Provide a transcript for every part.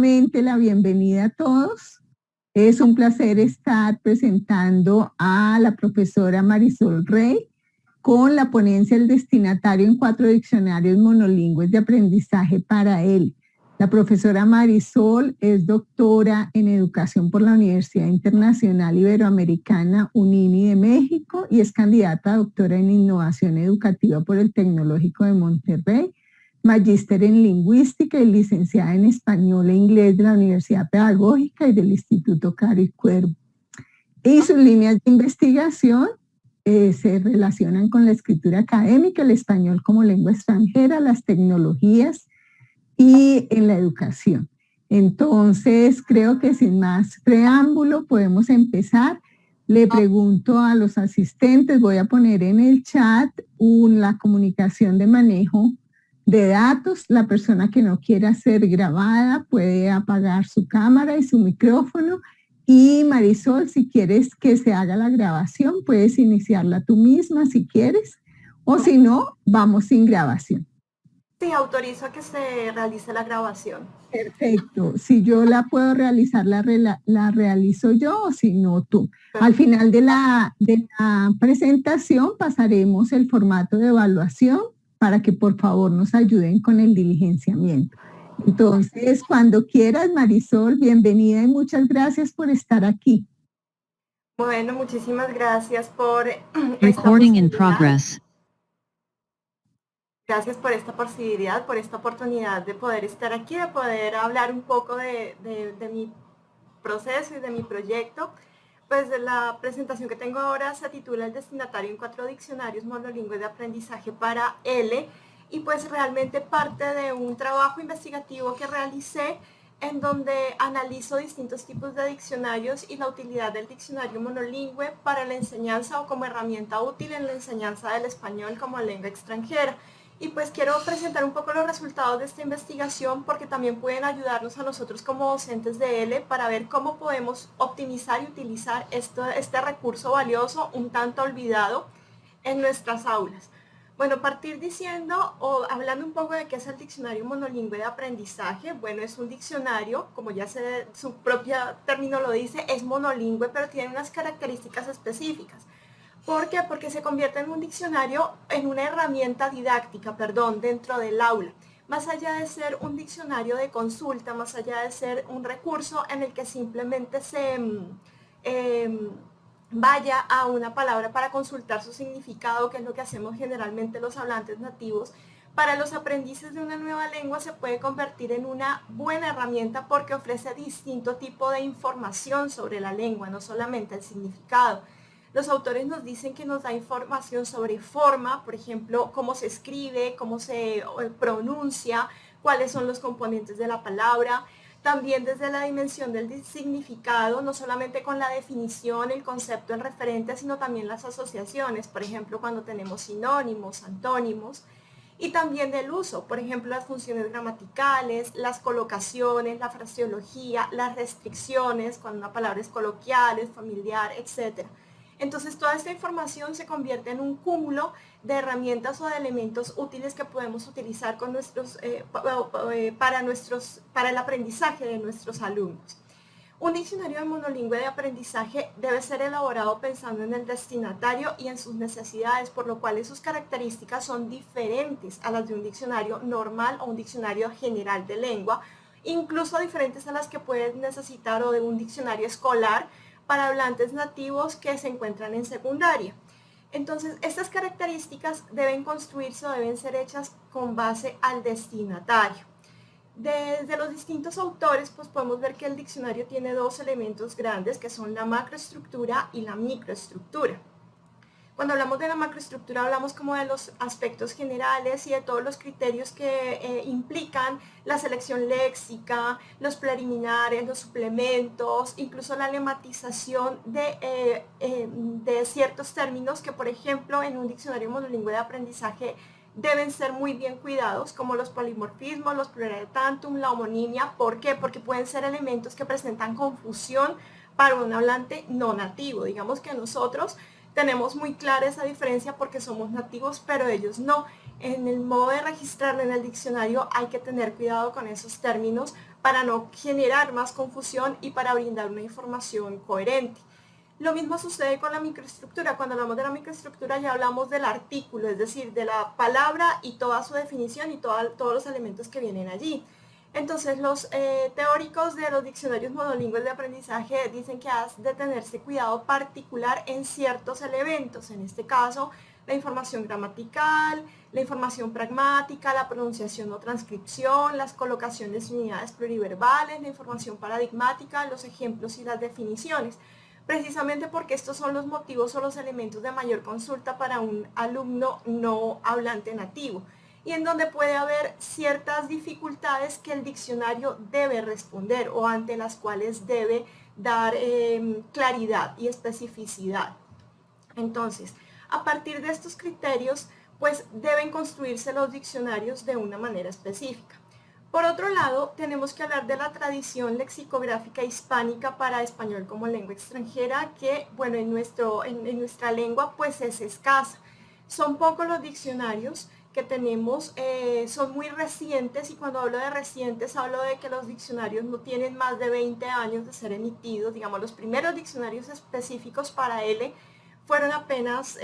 nuevamente la bienvenida a todos. Es un placer estar presentando a la profesora Marisol Rey con la ponencia El destinatario en 4 diccionarios monolingües de aprendizaje para él. La profesora Marisol es doctora en educación por la Universidad Internacional Iberoamericana UNIMI de México y es candidata a doctora en innovación educativa por el Tecnológico de Monterrey, magíster en lingüística y licenciada en español e inglés de la Universidad Pedagógica y del Instituto Caro y Cuervo. Y sus líneas de investigación se relacionan con la escritura académica, el español como lengua extranjera, las tecnologías y en la educación. Entonces, creo que sin más preámbulo podemos empezar. Le pregunto a los asistentes, voy a poner en el chat la comunicación de manejo de datos. La persona que no quiera ser grabada puede apagar su cámara y su micrófono. Y Marisol, si quieres que se haga la grabación, puedes iniciarla tú misma si quieres, o si no, vamos sin grabación. Sí, autorizo a que se realice la grabación. Perfecto. Si yo la puedo realizar, la realizo yo, o si no, tú. Perfecto. Al final de la presentación pasaremos el formato de evaluación para que por favor nos ayuden con el diligenciamiento. Entonces, cuando quieras, Marisol, bienvenida y muchas gracias por estar aquí. Bueno, muchísimas gracias por Recording in progress. Gracias por esta posibilidad, por esta oportunidad de poder estar aquí, de poder hablar un poco de mi proceso y de mi proyecto. Pues la presentación que tengo ahora se titula El destinatario en 4 diccionarios monolingües de aprendizaje para L, y pues realmente parte de un trabajo investigativo que realicé en donde analizo distintos tipos de diccionarios y la utilidad del diccionario monolingüe para la enseñanza o como herramienta útil en la enseñanza del español como lengua extranjera. Y pues quiero presentar un poco los resultados de esta investigación porque también pueden ayudarnos a nosotros como docentes de L para ver cómo podemos optimizar y utilizar este recurso valioso un tanto olvidado en nuestras aulas. Bueno, partir diciendo o hablando un poco de qué es el diccionario monolingüe de aprendizaje. Bueno, es un diccionario, como ya su propia término lo dice, es monolingüe, pero tiene unas características específicas. ¿Por qué? Porque se convierte en un diccionario, en una herramienta didáctica, dentro del aula. Más allá de ser un diccionario de consulta, más allá de ser un recurso en el que simplemente se vaya a una palabra para consultar su significado, que es lo que hacemos generalmente los hablantes nativos, para los aprendices de una nueva lengua se puede convertir en una buena herramienta porque ofrece distinto tipo de información sobre la lengua, no solamente el significado. Los autores nos dicen que nos da información sobre forma, por ejemplo, cómo se escribe, cómo se pronuncia, cuáles son los componentes de la palabra. También desde la dimensión del significado, no solamente con la definición, el concepto, el referente, sino también las asociaciones, por ejemplo, cuando tenemos sinónimos, antónimos. Y también del uso, por ejemplo, las funciones gramaticales, las colocaciones, la fraseología, las restricciones, cuando una palabra es coloquial, es familiar, etc. Entonces toda esta información se convierte en un cúmulo de herramientas o de elementos útiles que podemos utilizar con para el aprendizaje de nuestros alumnos. Un diccionario monolingüe de aprendizaje debe ser elaborado pensando en el destinatario y en sus necesidades, por lo cual sus características son diferentes a las de un diccionario normal o un diccionario general de lengua, incluso diferentes a las que pueden necesitar o de un diccionario escolar para hablantes nativos que se encuentran en secundaria. Entonces, estas características deben construirse o deben ser hechas con base al destinatario. Desde los distintos autores, pues podemos ver que el diccionario tiene 2 elementos grandes, que son la macroestructura y la microestructura. Cuando hablamos de la macroestructura hablamos como de los aspectos generales y de todos los criterios que implican la selección léxica, los preliminares, los suplementos, incluso la lematización de ciertos términos que, por ejemplo, en un diccionario monolingüe de aprendizaje deben ser muy bien cuidados, como los polimorfismos, los plurales tantum, la homonimia. ¿Por qué? Porque pueden ser elementos que presentan confusión para un hablante no nativo. Digamos que nosotros tenemos muy clara esa diferencia porque somos nativos, pero ellos no. en el modo de registrarlo en el diccionario hay que tener cuidado con esos términos para no generar más confusión y para brindar una información coherente. Lo mismo sucede con la microestructura. Cuando hablamos de la microestructura ya hablamos del artículo, es decir, de la palabra y toda su definición y todos los elementos que vienen allí. Entonces los teóricos de los diccionarios monolingües de aprendizaje dicen que has de tenerse cuidado particular en ciertos elementos, en este caso la información gramatical, la información pragmática, la pronunciación o transcripción, las colocaciones y unidades pluriverbales, la información paradigmática, los ejemplos y las definiciones, precisamente porque estos son los motivos o los elementos de mayor consulta para un alumno no hablante nativo y en donde puede haber ciertas dificultades que el diccionario debe responder o ante las cuales debe dar claridad y especificidad. Entonces, a partir de estos criterios, pues deben construirse los diccionarios de una manera específica. Por otro lado, tenemos que hablar de la tradición lexicográfica hispánica para español como lengua extranjera, que, bueno, en nuestra lengua pues es escasa. Son pocos los diccionarios que tenemos, son muy recientes, y cuando hablo de recientes hablo de que los diccionarios no tienen más de 20 años de ser emitidos. Digamos, los primeros diccionarios específicos para L fueron apenas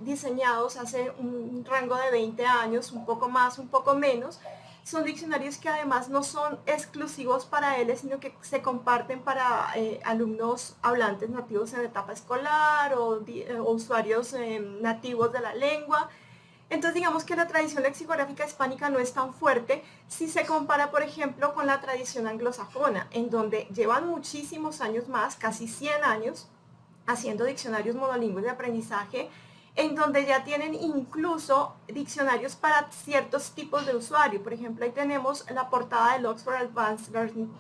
diseñados hace un rango de 20 años, un poco más, un poco menos. Son diccionarios que además no son exclusivos para L, sino que se comparten para alumnos hablantes nativos en etapa escolar o usuarios nativos de la lengua. Entonces digamos que la tradición lexicográfica hispánica no es tan fuerte si se compara, por ejemplo, con la tradición anglosajona, en donde llevan muchísimos años más, casi 100 años, haciendo diccionarios monolingües de aprendizaje, en donde ya tienen incluso diccionarios para ciertos tipos de usuario. Por ejemplo, ahí tenemos la portada del Oxford Advanced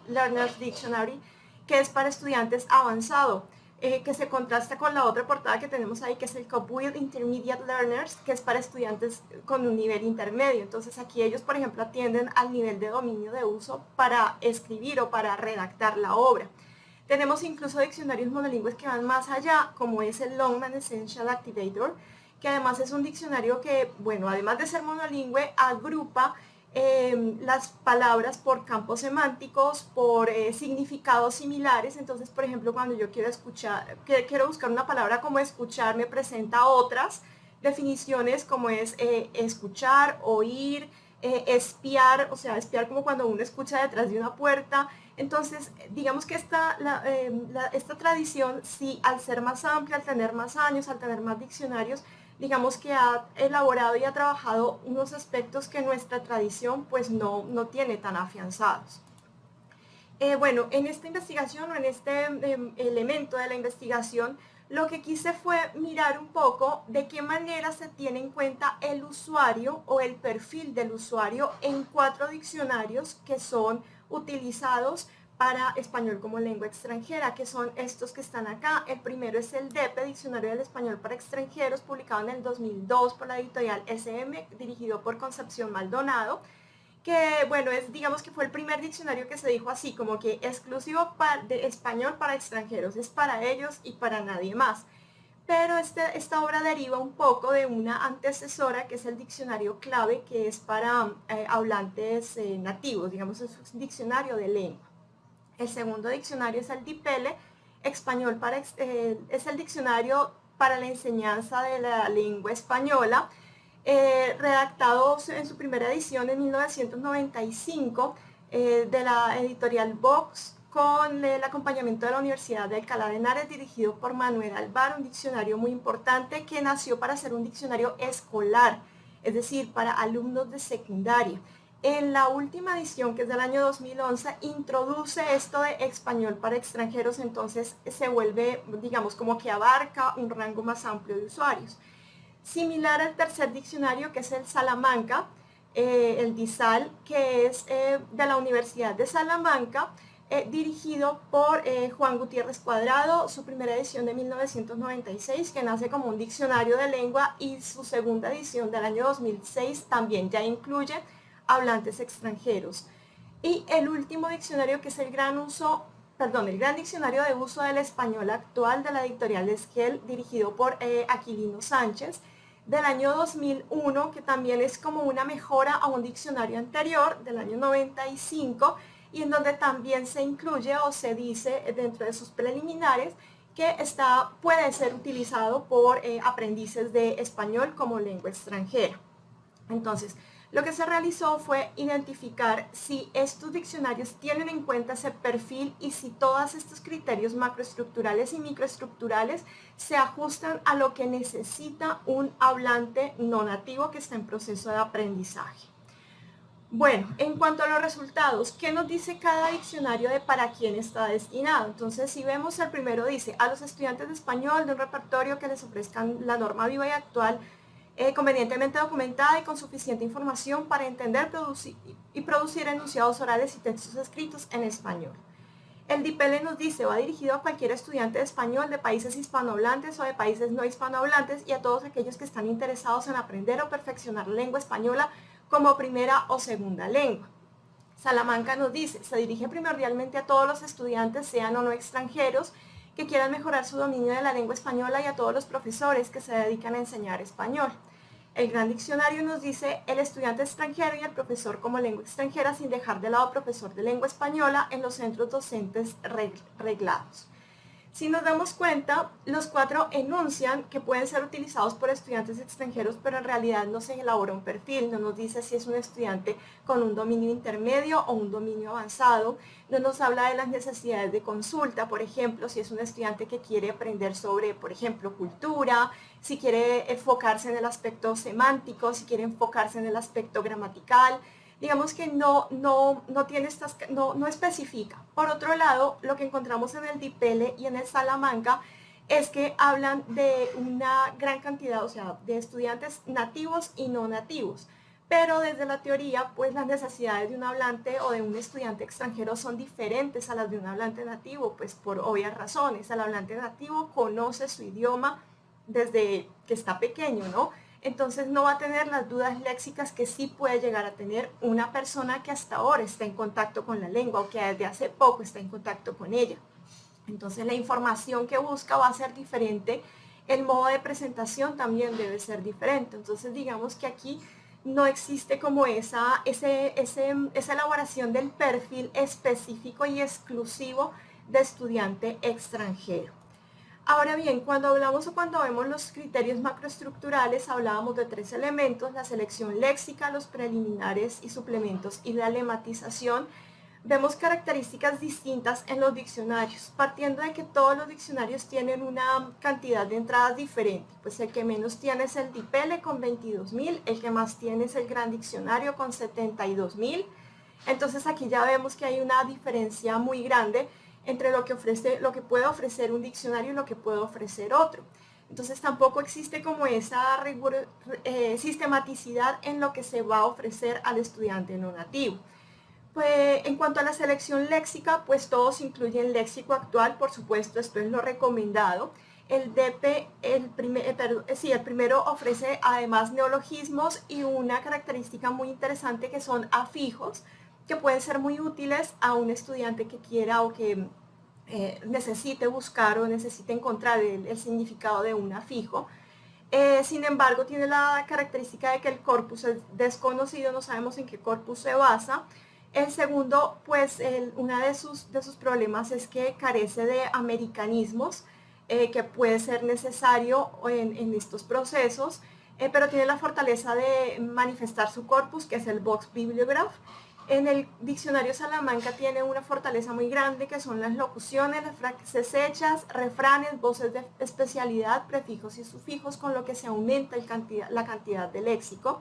Learners Dictionary, que es para estudiantes avanzados, que se contrasta con la otra portada que tenemos ahí, que es el Copwheel Intermediate Learners, que es para estudiantes con un nivel intermedio. Entonces aquí ellos, por ejemplo, atienden al nivel de dominio de uso para escribir o para redactar la obra. Tenemos incluso diccionarios monolingües que van más allá, como es el Longman Essential Activator, que además es un diccionario que, bueno, además de ser monolingüe, agrupa las palabras por campos semánticos, por significados similares. Entonces, por ejemplo, cuando yo quiero buscar una palabra como escuchar, me presenta otras definiciones como es escuchar, oír, espiar, o sea, espiar como cuando uno escucha detrás de una puerta. Entonces, digamos que esta tradición, sí, al ser más amplia, al tener más años, al tener más diccionarios, digamos que ha elaborado y ha trabajado unos aspectos que nuestra tradición pues no tiene tan afianzados. Bueno, en esta investigación o en este elemento de la investigación, lo que quise fue mirar un poco de qué manera se tiene en cuenta el usuario o el perfil del usuario en 4 diccionarios que son utilizados para español como lengua extranjera, que son estos que están acá. El primero es el DEPE, Diccionario del Español para Extranjeros, publicado en el 2002 por la editorial SM, dirigido por Concepción Maldonado, que, bueno, digamos que fue el primer diccionario que se dijo así, como que exclusivo de español para extranjeros, es para ellos y para nadie más. Pero esta obra deriva un poco de una antecesora, que es el diccionario clave, que es para hablantes nativos, digamos, es un diccionario de lengua. El segundo diccionario es el DIPELE, español es el diccionario para la enseñanza de la lengua española, redactado en su primera edición en 1995 de la editorial Vox, con el acompañamiento de la Universidad de Alcalá de Henares, dirigido por Manuel Alvar, un diccionario muy importante que nació para ser un diccionario escolar, es decir, para alumnos de secundaria. En la última edición, que es del año 2011, introduce esto de español para extranjeros, entonces se vuelve, digamos, como que abarca un rango más amplio de usuarios. Similar al tercer diccionario, que es el Salamanca, el DISAL, que es de la Universidad de Salamanca, dirigido por Juan Gutiérrez Cuadrado, su primera edición de 1996, que nace como un diccionario de lengua, y su segunda edición del año 2006 también ya incluye hablantes extranjeros. Y el último diccionario, que es el Gran Diccionario de Uso del Español Actual, de la editorial Esquel, dirigido por Aquilino Sánchez, del año 2001, que también es como una mejora a un diccionario anterior del año 95, y en donde también se incluye o se dice dentro de sus preliminares que puede ser utilizado por aprendices de español como lengua extranjera. Entonces, lo que se realizó fue identificar si estos diccionarios tienen en cuenta ese perfil y si todos estos criterios macroestructurales y microestructurales se ajustan a lo que necesita un hablante no nativo que está en proceso de aprendizaje. Bueno, en cuanto a los resultados, ¿qué nos dice cada diccionario de para quién está destinado? Entonces, si vemos, el primero dice, a los estudiantes de español de un repertorio que les ofrezcan la norma viva y actual, convenientemente documentada y con suficiente información para entender y producir enunciados orales y textos escritos en español. El DIPELE nos dice, va dirigido a cualquier estudiante de español de países hispanohablantes o de países no hispanohablantes y a todos aquellos que están interesados en aprender o perfeccionar la lengua española como primera o segunda lengua. Salamanca nos dice, se dirige primordialmente a todos los estudiantes, sean o no extranjeros, que quieran mejorar su dominio de la lengua española y a todos los profesores que se dedican a enseñar español. El Gran Diccionario nos dice el estudiante extranjero y el profesor como lengua extranjera, sin dejar de lado profesor de lengua española en los centros docentes reglados. Si nos damos cuenta, los cuatro enuncian que pueden ser utilizados por estudiantes extranjeros, pero en realidad no se elabora un perfil, no nos dice si es un estudiante con un dominio intermedio o un dominio avanzado, no nos habla de las necesidades de consulta, por ejemplo, si es un estudiante que quiere aprender sobre, por ejemplo, cultura, si quiere enfocarse en el aspecto semántico, si quiere enfocarse en el aspecto gramatical. Digamos que no especifica. Por otro lado, lo que encontramos en el DIPELE y en el Salamanca es que hablan de una gran cantidad, o sea, de estudiantes nativos y no nativos. Pero desde la teoría, pues las necesidades de un hablante o de un estudiante extranjero son diferentes a las de un hablante nativo, pues por obvias razones. El hablante nativo conoce su idioma desde que está pequeño, ¿no? Entonces no va a tener las dudas léxicas que sí puede llegar a tener una persona que hasta ahora está en contacto con la lengua o que desde hace poco está en contacto con ella. Entonces la información que busca va a ser diferente, el modo de presentación también debe ser diferente. Entonces digamos que aquí no existe como esa elaboración del perfil específico y exclusivo de estudiante extranjero. Ahora bien, cuando hablamos o cuando vemos los criterios macroestructurales, hablábamos de tres elementos: la selección léxica, los preliminares y suplementos y la lematización. Vemos características distintas en los diccionarios, partiendo de que todos los diccionarios tienen una cantidad de entradas diferente. Pues el que menos tiene es el DIPELE con 22.000, el que más tiene es el Gran Diccionario con 72.000. Entonces aquí ya vemos que hay una diferencia muy grande entre lo que puede ofrecer un diccionario y lo que puede ofrecer otro. Entonces tampoco existe como esa sistematicidad en lo que se va a ofrecer al estudiante no nativo. Pues, en cuanto a la selección léxica, pues todos incluyen léxico actual, por supuesto, esto es lo recomendado. El DP, el primero ofrece además neologismos y una característica muy interesante que son afijos, que pueden ser muy útiles a un estudiante que quiera o que necesite buscar o necesite encontrar el significado de un afijo. Sin embargo, tiene la característica de que el corpus es desconocido, no sabemos en qué corpus se basa. El segundo, pues uno de sus problemas es que carece de americanismos, que puede ser necesario en estos procesos, pero tiene la fortaleza de manifestar su corpus, que es el Vox Bibliograph. En el diccionario Salamanca tiene una fortaleza muy grande, que son las locuciones, las frases hechas, refranes, voces de especialidad, prefijos y sufijos, con lo que se aumenta la cantidad de léxico,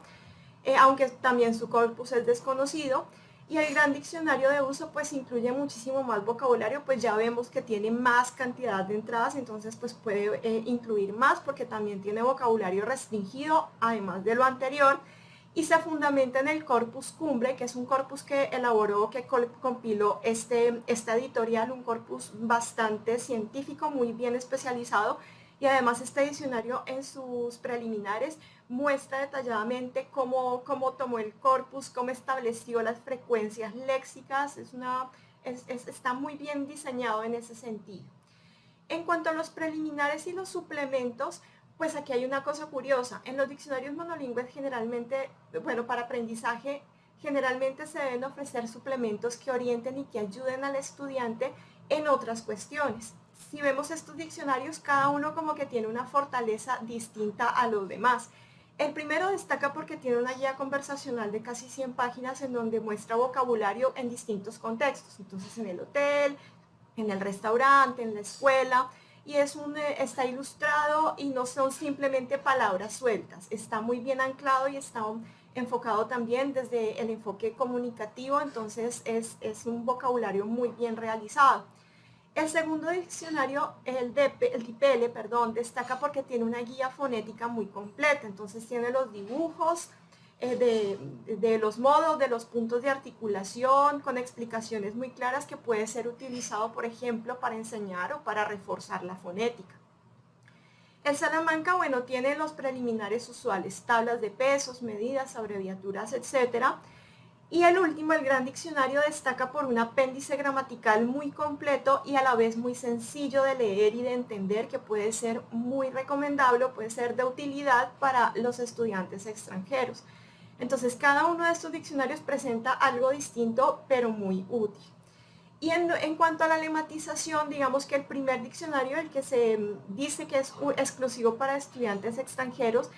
aunque también su corpus es desconocido. Y el Gran Diccionario de Uso pues incluye muchísimo más vocabulario, pues ya vemos que tiene más cantidad de entradas, entonces pues puede incluir más porque también tiene vocabulario restringido, además de lo anterior, y se fundamenta en el Corpus Cumbre, que es un corpus que elaboró, que compiló esta editorial, un corpus bastante científico, muy bien especializado, y además este diccionario en sus preliminares muestra detalladamente cómo tomó el corpus, cómo estableció las frecuencias léxicas, está muy bien diseñado en ese sentido. En cuanto a los preliminares y los suplementos, Pues aquí hay una cosa curiosa. En los diccionarios monolingües generalmente, bueno, para aprendizaje, generalmente se deben ofrecer suplementos que orienten y que ayuden al estudiante en otras cuestiones. Si vemos estos diccionarios, cada uno como que tiene una fortaleza distinta a los demás. El primero destaca porque tiene una guía conversacional de casi 100 páginas en donde muestra vocabulario en distintos contextos. Entonces, en el hotel, en el restaurante, en la escuela, y está ilustrado y no son simplemente palabras sueltas. Está muy bien anclado y está enfocado también desde el enfoque comunicativo, entonces es un vocabulario muy bien realizado. El segundo diccionario, el DIPL, destaca porque tiene una guía fonética muy completa, entonces tiene los dibujos de los modos, de los puntos de articulación, con explicaciones muy claras que puede ser utilizado, por ejemplo, para enseñar o para reforzar la fonética. El Salamanca, bueno, tiene los preliminares usuales, tablas de pesos, medidas, abreviaturas, etc. Y el último, el Gran Diccionario, destaca por un apéndice gramatical muy completo y a la vez muy sencillo de leer y de entender, que puede ser muy recomendable, puede ser de utilidad para los estudiantes extranjeros. Entonces, cada uno de estos diccionarios presenta algo distinto, pero muy útil. Y en cuanto a la lematización, digamos que el primer diccionario, el que se dice que es exclusivo para estudiantes extranjeros,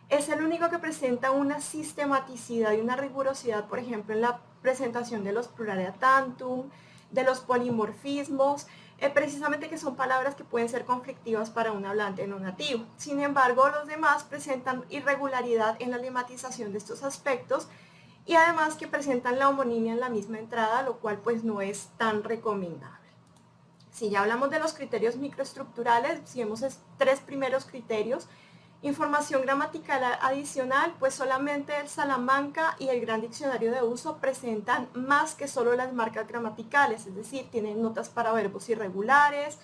es el único que presenta una sistematicidad y una rigurosidad, por ejemplo, en la presentación de los pluralia tantum, de los polimorfismos, precisamente que son palabras que pueden ser conflictivas para un hablante no nativo. Sin embargo, los demás presentan irregularidad en la lematización de estos aspectos y además que presentan la homonimia en la misma entrada, lo cual pues no es tan recomendable. Si ya hablamos de los criterios microestructurales, si vemos tres primeros criterios, información gramatical adicional, pues solamente el Salamanca y el Gran Diccionario de Uso presentan más que solo las marcas gramaticales, es decir, tienen notas para verbos irregulares,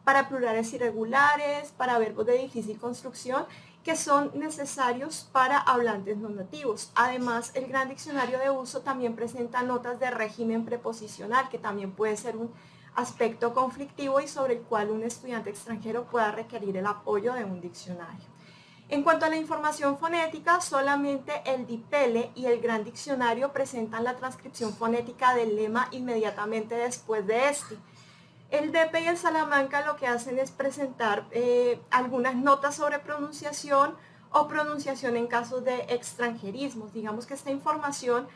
para plurales irregulares, para verbos de difícil construcción, que son necesarios para hablantes no nativos. Además, el Gran Diccionario de Uso también presenta notas de régimen preposicional, que también puede ser un aspecto conflictivo y sobre el cual un estudiante extranjero pueda requerir el apoyo de un diccionario. En cuanto a la información fonética, solamente el DIPL y el Gran Diccionario presentan la transcripción fonética del lema inmediatamente después de este. El DP y el Salamanca lo que hacen es presentar algunas notas sobre pronunciación o pronunciación en casos de extranjerismos. Digamos que esta información,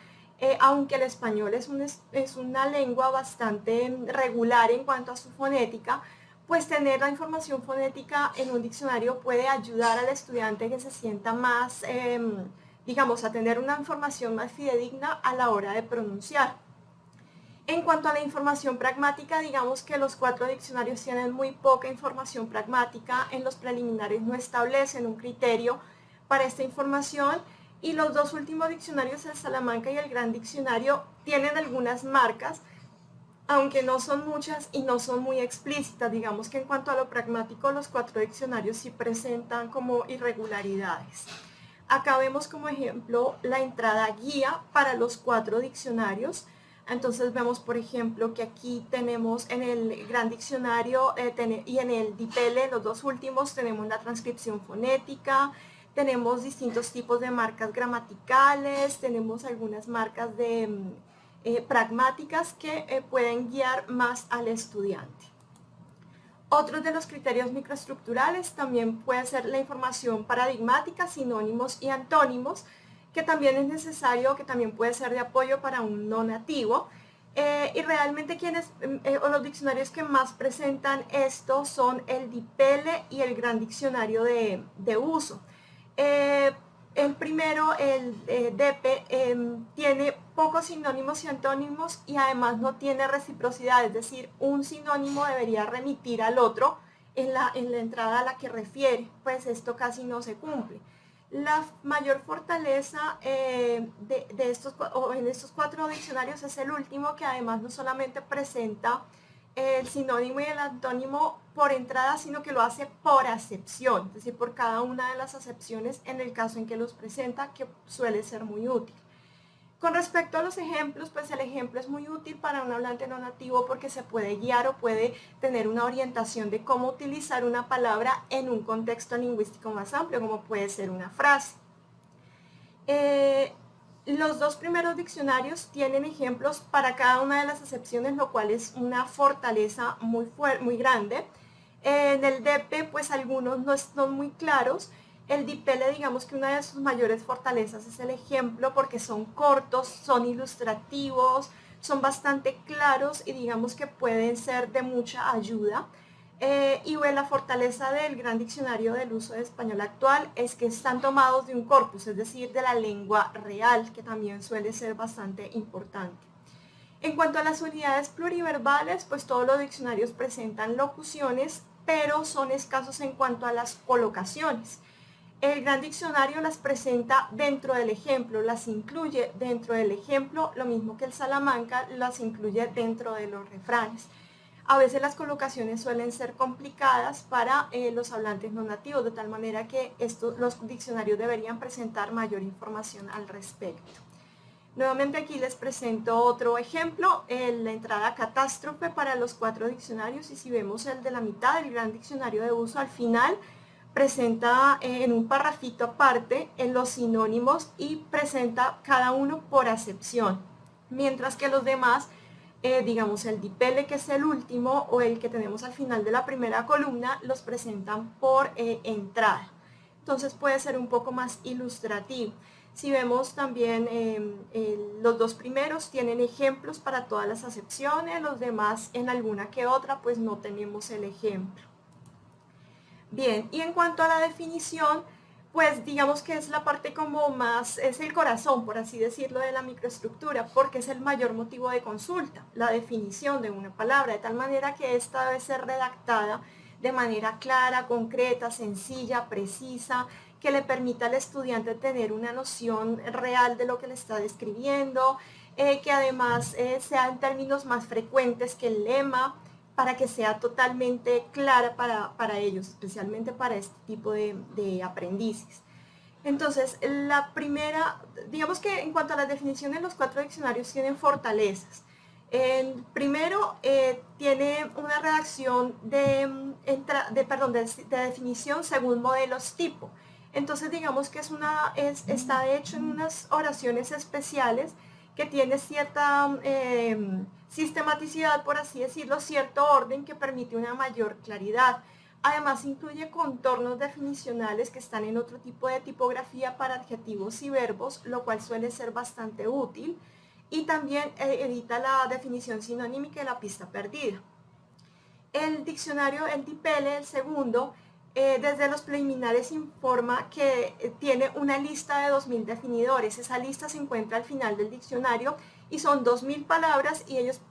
aunque el español es una lengua bastante regular en cuanto a su fonética, pues tener la información fonética en un diccionario puede ayudar al estudiante que se sienta más, digamos, a tener una información más fidedigna a la hora de pronunciar. En cuanto a la información pragmática, digamos que los 4 diccionarios tienen muy poca información pragmática. En los preliminares no establecen un criterio para esta información y los 2 últimos diccionarios, el Salamanca y el Gran Diccionario, tienen algunas marcas, aunque no son muchas y no son muy explícitas. Digamos que en cuanto a lo pragmático, los 4 diccionarios sí presentan como irregularidades. Acá vemos como ejemplo la entrada guía para los 4 diccionarios. Entonces vemos, por ejemplo, que aquí tenemos en el Gran Diccionario y en el DIPL, los 2 últimos, tenemos la transcripción fonética, tenemos distintos tipos de marcas gramaticales, tenemos algunas marcas pragmáticas que pueden guiar más al estudiante. Otros de los criterios microestructurales también puede ser la información paradigmática, sinónimos y antónimos, que también es necesario, que también puede ser de apoyo para un no nativo. Y realmente los diccionarios que más presentan esto son el DIPL y el Gran Diccionario de Uso. El primero, el DP, tiene pocos sinónimos y antónimos y además no tiene reciprocidad, es decir, un sinónimo debería remitir al otro en la entrada a la que refiere, pues esto casi no se cumple. La mayor fortaleza en estos 4 diccionarios es el último, que además no solamente presenta el sinónimo y el antónimo por entrada, sino que lo hace por acepción, es decir, por cada una de las acepciones en el caso en que los presenta, que suele ser muy útil. Con respecto a los ejemplos, pues el ejemplo es muy útil para un hablante no nativo porque se puede guiar o puede tener una orientación de cómo utilizar una palabra en un contexto lingüístico más amplio, como puede ser una frase. Los dos primeros diccionarios tienen ejemplos para cada una de las acepciones, lo cual es una fortaleza muy grande. En el DEPE, pues algunos no son muy claros. El DIPELE, digamos que una de sus mayores fortalezas es el ejemplo porque son cortos, son ilustrativos, son bastante claros y digamos que pueden ser de mucha ayuda. Y la fortaleza del Gran Diccionario del Uso de Español Actual es que están tomados de un corpus, es decir, de la lengua real, que también suele ser bastante importante. En cuanto a las unidades pluriverbales, pues todos los diccionarios presentan locuciones, pero son escasos en cuanto a las colocaciones. El Gran Diccionario las presenta dentro del ejemplo, las incluye dentro del ejemplo, lo mismo que el Salamanca las incluye dentro de los refranes. A veces las colocaciones suelen ser complicadas para los hablantes no nativos, de tal manera que los diccionarios deberían presentar mayor información al respecto. Nuevamente aquí les presento otro ejemplo, la entrada catástrofe para los 4 diccionarios, y si vemos el de la mitad, el Gran Diccionario de Uso, al final presenta en un parrafito aparte en los sinónimos y presenta cada uno por acepción, mientras que los demás, digamos el DIPELE, que es el último, o el que tenemos al final de la primera columna, los presentan por entrada. Entonces puede ser un poco más ilustrativo. Si vemos también los dos primeros tienen ejemplos para todas las acepciones, los demás en alguna que otra pues no tenemos el ejemplo. Bien, y en cuanto a la definición, pues digamos que es la parte como más, es el corazón, por así decirlo, de la microestructura, porque es el mayor motivo de consulta, la definición de una palabra, de tal manera que esta debe ser redactada de manera clara, concreta, sencilla, precisa, que le permita al estudiante tener una noción real de lo que le está describiendo, que además sea en términos más frecuentes que el lema, para que sea totalmente clara para ellos, especialmente para este tipo de aprendices. Entonces, la primera, digamos que en cuanto a las definiciones, los 4 diccionarios tienen fortalezas. Primero, tiene una redacción de definición según modelos tipo. Entonces, digamos que está hecho en unas oraciones especiales que tiene cierta sistematicidad, por así decirlo, cierto orden que permite una mayor claridad. Además, incluye contornos definicionales que están en otro tipo de tipografía para adjetivos y verbos, lo cual suele ser bastante útil. Y también evita la definición sinonímica y la pista perdida. El diccionario, el DIPELE, el segundo, desde los preliminares informa que tiene una lista de 2000 definidores. Esa lista se encuentra al final del diccionario y son 2000 palabras y ellos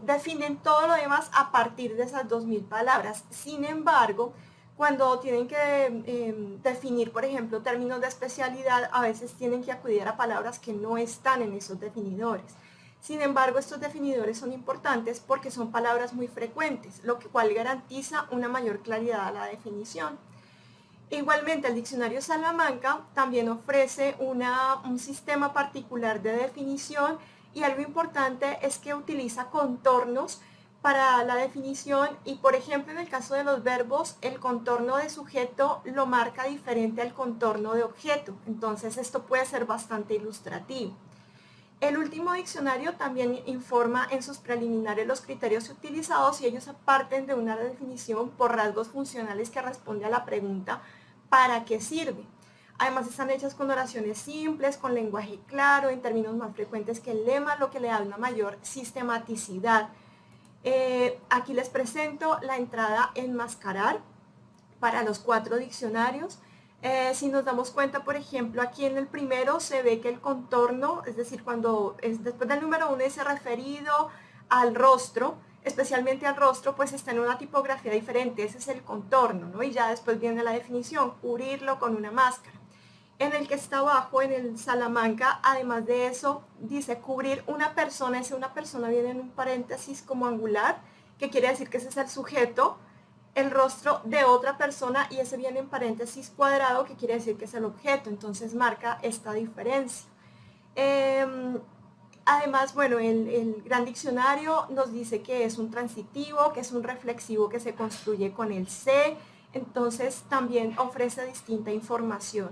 definen todo lo demás a partir de esas 2000 palabras. Sin embargo, cuando tienen que definir, por ejemplo, términos de especialidad, a veces tienen que acudir a palabras que no están en esos definidores. Sin embargo, estos definidores son importantes porque son palabras muy frecuentes, lo cual garantiza una mayor claridad a la definición. Igualmente, el diccionario Salamanca también ofrece un sistema particular de definición, y algo importante es que utiliza contornos para la definición, y por ejemplo en el caso de los verbos, el contorno de sujeto lo marca diferente al contorno de objeto, entonces esto puede ser bastante ilustrativo. El último diccionario también informa en sus preliminares los criterios utilizados, y ellos parten de una definición por rasgos funcionales que responde a la pregunta ¿para qué sirve? Además están hechas con oraciones simples, con lenguaje claro, en términos más frecuentes que el lema, lo que le da una mayor sistematicidad. Aquí les presento la entrada enmascarar para los 4 diccionarios. Si nos damos cuenta, por ejemplo, aquí en el primero se ve que el contorno, es decir, cuando después del número 1 dice referido al rostro, especialmente al rostro, pues está en una tipografía diferente, ese es el contorno, ¿no? Y ya después viene la definición, cubrirlo con una máscara. En el que está abajo, en el Salamanca, además de eso, dice cubrir una persona, ese una persona viene en un paréntesis como angular, que quiere decir que ese es el sujeto, el rostro de otra persona, y ese viene en paréntesis cuadrado, que quiere decir que es el objeto, entonces marca esta diferencia. Además, bueno, el Gran Diccionario nos dice que es un transitivo, que es un reflexivo que se construye con el se, entonces también ofrece distinta información.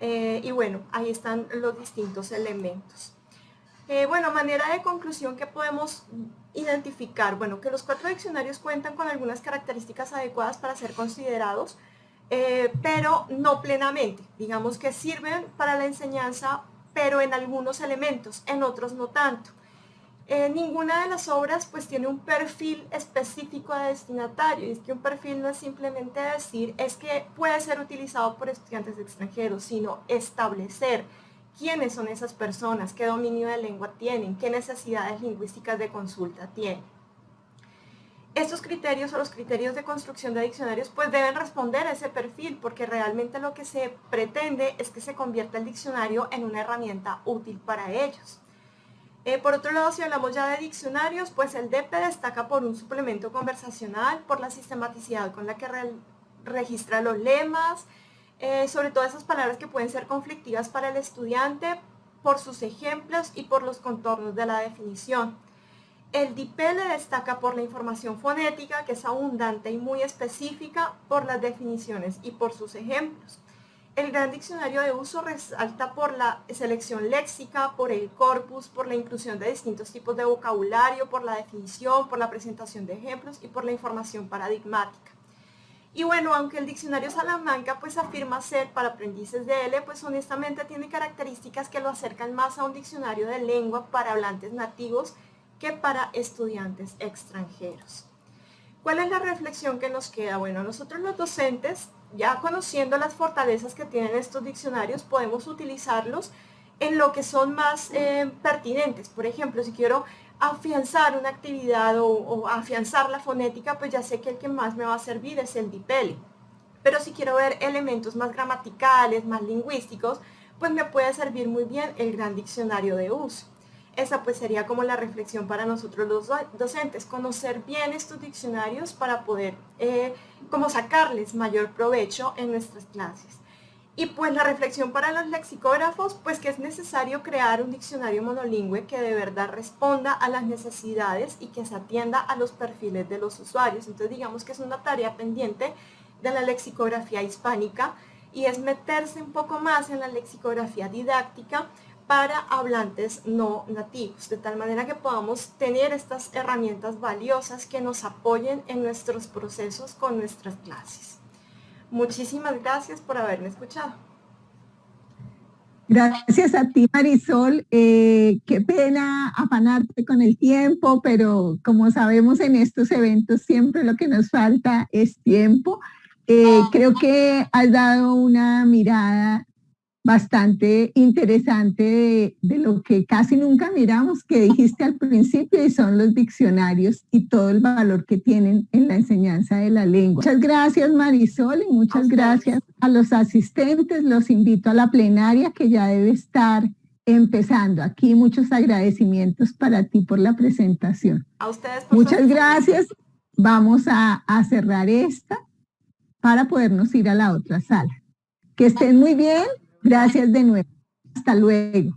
Y bueno, ahí están los distintos elementos. Bueno, manera de conclusión que podemos identificar, bueno, que los 4 diccionarios cuentan con algunas características adecuadas para ser considerados, pero no plenamente. Digamos que sirven para la enseñanza, pero en algunos elementos, en otros no tanto. Ninguna de las obras pues tiene un perfil específico de destinatario, y es que un perfil no es simplemente decir es que puede ser utilizado por estudiantes extranjeros, sino establecer quiénes son esas personas, qué dominio de lengua tienen, qué necesidades lingüísticas de consulta tienen. Estos criterios o los criterios de construcción de diccionarios pues deben responder a ese perfil, porque realmente lo que se pretende es que se convierta el diccionario en una herramienta útil para ellos. Por otro lado, si hablamos ya de diccionarios, pues el DP destaca por un suplemento conversacional, por la sistematicidad con la que registra los lemas, sobre todo esas palabras que pueden ser conflictivas para el estudiante, por sus ejemplos y por los contornos de la definición. El DIPE le destaca por la información fonética, que es abundante y muy específica, por las definiciones y por sus ejemplos. El Gran Diccionario de Uso resalta por la selección léxica, por el corpus, por la inclusión de distintos tipos de vocabulario, por la definición, por la presentación de ejemplos y por la información paradigmática. Y bueno, aunque el Diccionario Salamanca pues afirma ser para aprendices de L, pues honestamente tiene características que lo acercan más a un diccionario de lengua para hablantes nativos que para estudiantes extranjeros. ¿Cuál es la reflexión que nos queda? Bueno, nosotros los docentes, ya conociendo las fortalezas que tienen estos diccionarios, podemos utilizarlos en lo que son más pertinentes. Por ejemplo, si quiero afianzar una actividad o afianzar la fonética, pues ya sé que el que más me va a servir es el DIPELE. Pero si quiero ver elementos más gramaticales, más lingüísticos, pues me puede servir muy bien el Gran Diccionario de Uso. Esa pues sería como la reflexión para nosotros los docentes, conocer bien estos diccionarios para poder como sacarles mayor provecho en nuestras clases. Y pues la reflexión para los lexicógrafos, pues que es necesario crear un diccionario monolingüe que de verdad responda a las necesidades y que se atienda a los perfiles de los usuarios. Entonces digamos que es una tarea pendiente de la lexicografía hispánica y es meterse un poco más en la lexicografía didáctica para hablantes no nativos, de tal manera que podamos tener estas herramientas valiosas que nos apoyen en nuestros procesos con nuestras clases. Muchísimas gracias por haberme escuchado. Gracias a ti, Marisol. Qué pena afanarte con el tiempo, pero como sabemos en estos eventos siempre lo que nos falta es tiempo. Creo que has dado una mirada bastante interesante de lo que casi nunca miramos, que dijiste al principio, y son los diccionarios y todo el valor que tienen en la enseñanza de la lengua. Muchas gracias, Marisol, y muchas gracias a los asistentes. Los invito a la plenaria que ya debe estar empezando. Aquí muchos agradecimientos para ti por la presentación. A ustedes por muchas gracias. Vamos a cerrar esta para podernos ir a la otra sala. Que estén muy bien. Gracias de nuevo. Hasta luego.